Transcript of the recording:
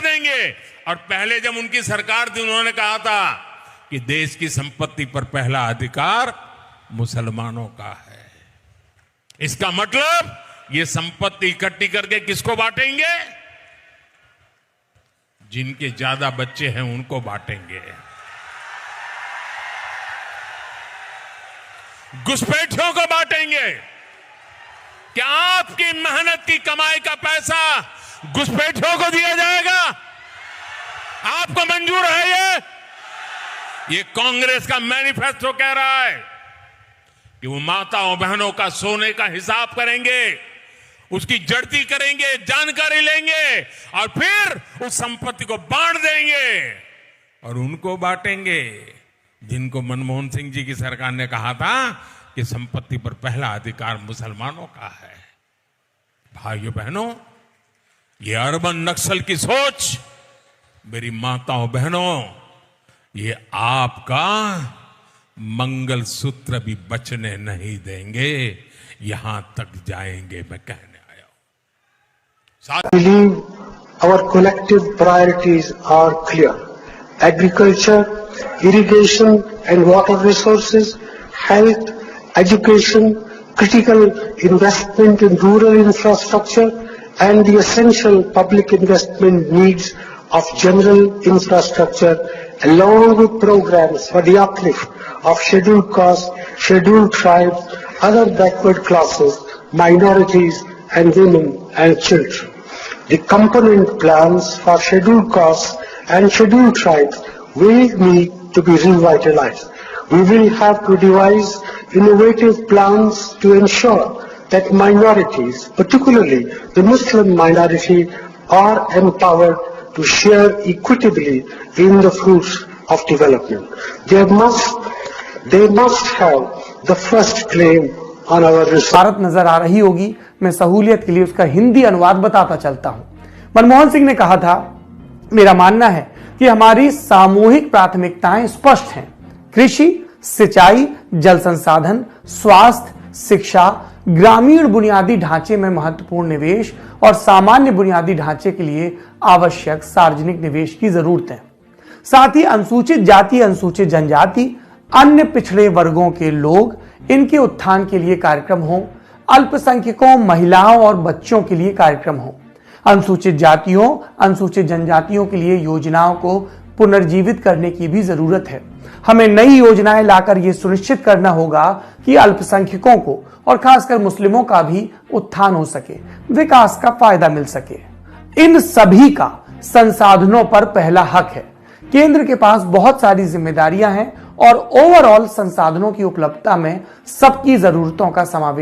देंगे। और पहले जब उनकी सरकार थी उन्होंने कहा था कि देश की संपत्ति पर पहला अधिकार मुसलमानों का है। इसका मतलब ये संपत्ति इकट्ठी करके किसको बांटेंगे? जिनके ज्यादा बच्चे हैं उनको बांटेंगे। घुसपैठियों को बांटेंगे। क्या आपकी मेहनत की कमाई का पैसा घुसपैठियों को दिया जाएगा? आपको मंजूर है? ये कांग्रेस का मैनिफेस्टो कह रहा है कि वो माताओं बहनों का सोने का हिसाब करेंगे, उसकी जड़ती करेंगे, जानकारी लेंगे और फिर उस संपत्ति को बांट देंगे। और उनको बांटेंगे जिनको मनमोहन सिंह जी की सरकार ने कहा था कि संपत्ति पर पहला अधिकार मुसलमानों का है। भाइयों बहनों, ये अर्बन नक्सल की सोच, मेरी माताओं बहनों, ये आपका मंगलसूत्र भी बचने नहीं देंगे, यहां तक जाएंगे। मैं कहने आया हूं। I believe our collective priorities are clear. Agriculture, irrigation and water resources, health, education, critical investment in rural infrastructure, and the essential public investment needs of general infrastructure, along with programs for the uplift of scheduled castes, scheduled tribes, other backward classes, minorities, and women and children. The component plans for scheduled castes and scheduled tribes will need to be revitalized. We will have to devise innovative plans to ensure that minorities, particularly the Muslim minority, are empowered to share equitably in the fruits of development. They must have the first claim on our resources. Bharat नजर आ रही होगी। मैं सहूलियत के लिए उसका हिंदी अनुवाद बताता चलता हूं। मनमोहन सिंह ने कहा था, मेरा मानना है कि हमारी सामूहिक प्राथमिकताएं स्पष्ट हैं। कृषि, सिंचाई, जल संसाधन, स्वास्थ्य, शिक्षा, ग्रामीण बुनियादी ढांचे में महत्वपूर्ण निवेश और सामान्य बुनियादी ढांचे के लिए आवश्यक सार्वजनिक निवेश की जरूरत है। साथ ही अनुसूचित जाति, अनुसूचित जनजाति, अन्य पिछड़े वर्गों के लोग, इनके उत्थान के लिए कार्यक्रम हो। अल्पसंख्यकों, महिलाओं और बच्चों के लिए कार्यक्रम हो। अनुसूचित जातियों, अनुसूचित जनजातियों के लिए योजनाओं को पुनर्जीवित करने की भी जरूरत है। हमें नई योजनाएं लाकर यह सुनिश्चित करना होगा कि अल्पसंख्यकों को और खासकर मुस्लिमों का भी उत्थान हो सके, विकास का फायदा मिल सके। इन सभी का संसाधनों पर पहला हक है। केंद्र के पास बहुत सारी जिम्मेदारियां हैं और ओवरऑल संसाधनों की उपलब्धता में सबकी जरूरतों का समावेश